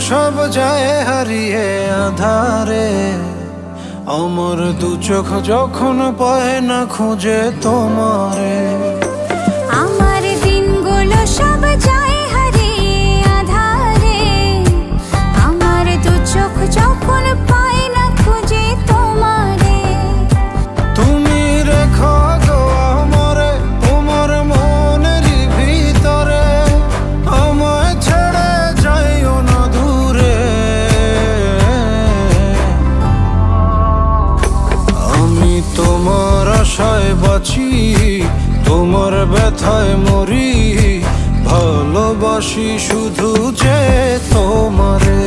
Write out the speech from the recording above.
সব যায় হারিয়ে আধারে, আমার দু চোখ যখন পায় না খুঁজে তোমারে। আমার দিনগুলো সব যায় হারিয়ে আধারে, আমার দু চোখ যখন পায় না খুঁজে তোমারে। তুমি রেখো গো আমারে তোমার মনেরই ভিতরে, আমায় ছেড়ে যাইও না দূরে। আমি তোমার আশায় বাঁচি, তোমার ব্যথায় মরি, ভালোবাসি শুধু যে তোমারে।